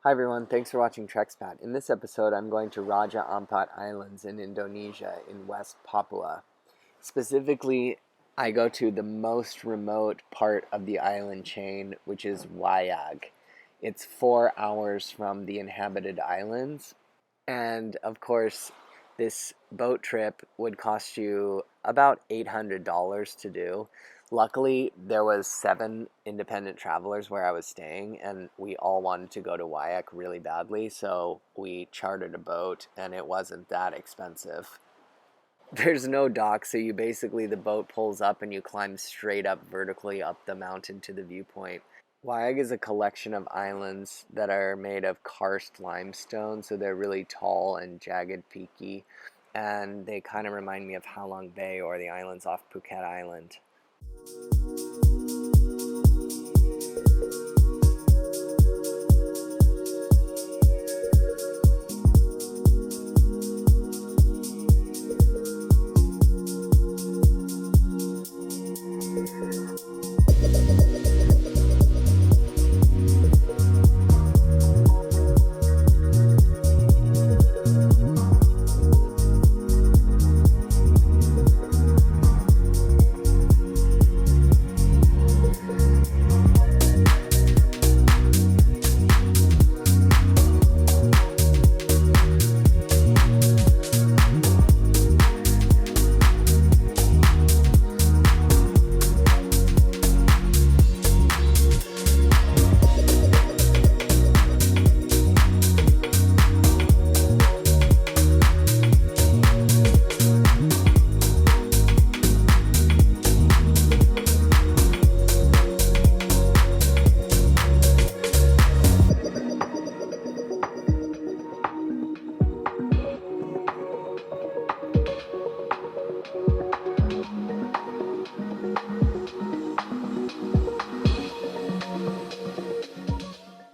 Hi everyone, thanks for watching Trexpat. In this episode, I'm going to Raja Ampat Islands in Indonesia in West Papua. Specifically, I go to the most remote part of the island chain, which is Wayag. It's 4 hours from the inhabited islands, and of course, this boat trip would cost you about $800 to do. Luckily, there was 7 independent travelers where I was staying, and we all wanted to go to Wayag really badly, so we chartered a boat, and it wasn't that expensive. There's no dock, so the boat pulls up and you climb straight up vertically up the mountain to the viewpoint. Wayag is a collection of islands that are made of karst limestone, so they're really tall and jagged, peaky, and they kind of remind me of Halong Bay or the islands off Phuket Island.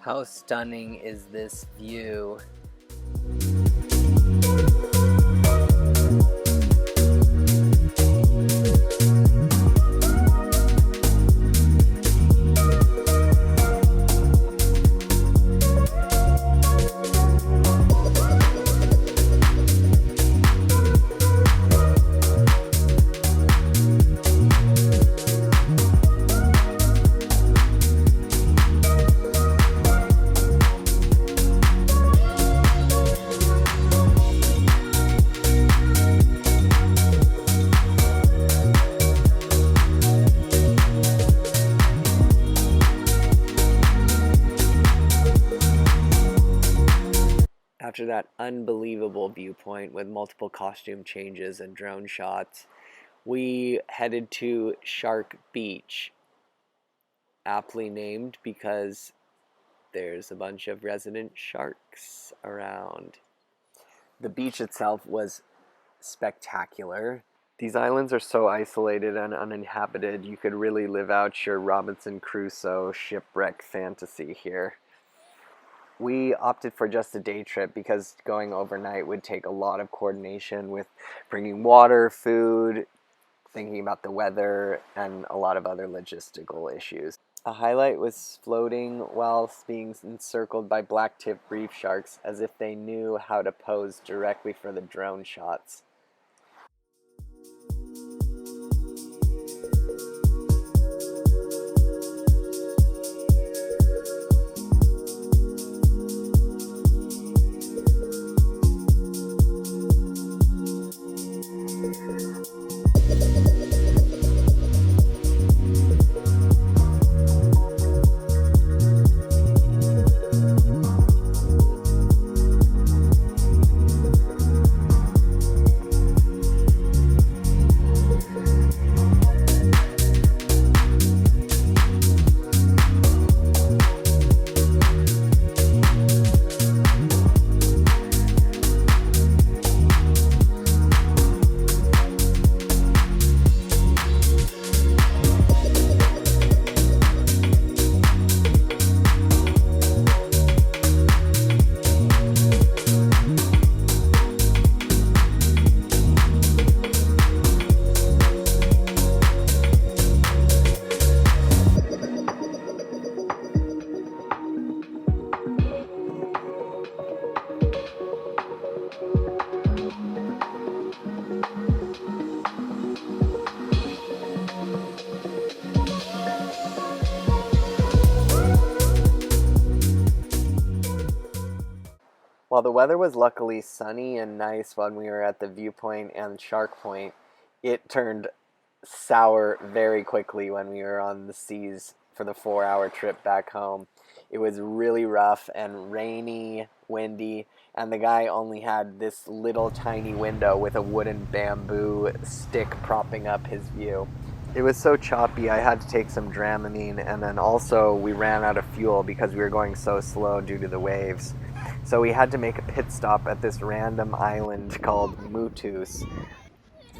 How stunning is this view? After that unbelievable viewpoint with multiple costume changes and drone shots, we headed to Shark Beach, aptly named because there's a bunch of resident sharks around. The beach itself was spectacular. These islands are so isolated and uninhabited, you could really live out your Robinson Crusoe shipwreck fantasy here. We opted for just a day trip because going overnight would take a lot of coordination with bringing water, food, thinking about the weather, and a lot of other logistical issues. A highlight was floating whilst being encircled by black-tipped reef sharks as if they knew how to pose directly for the drone shots. While the weather was luckily sunny and nice when we were at the viewpoint and Shark Point, it turned sour very quickly when we were on the seas for the 4-hour trip back home. It was really rough and rainy, windy, and the guy only had this little tiny window with a wooden bamboo stick propping up his view. It was so choppy I had to take some Dramamine, and then also we ran out of fuel because we were going so slow due to the waves. So we had to make a pit stop at this random island called Mutus.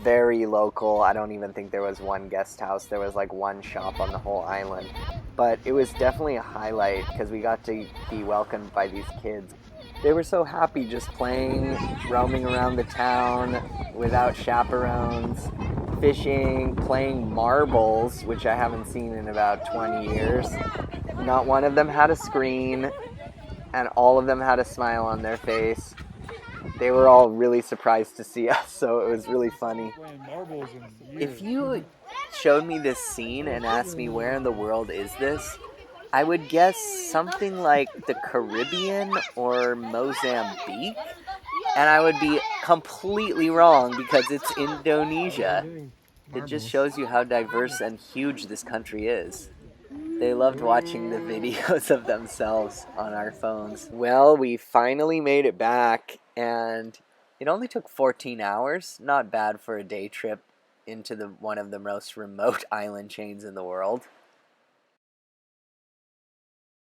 Very local. I don't even think there was one guest house. There was like one shop on the whole island. But it was definitely a highlight because we got to be welcomed by these kids. They were so happy just playing, roaming around the town without chaperones, fishing, playing marbles, which I haven't seen in about 20 years. Not one of them had a screen, and all of them had a smile on their face. They were all really surprised to see us, so it was really funny. If you showed me this scene and asked me where in the world is this, I would guess something like the Caribbean or Mozambique, and I would be completely wrong because it's Indonesia. It just shows you how diverse and huge this country is. They loved watching the videos of themselves on our phones. Well, we finally made it back, and it only took 14 hours. Not bad for a day trip into one of the most remote island chains in the world.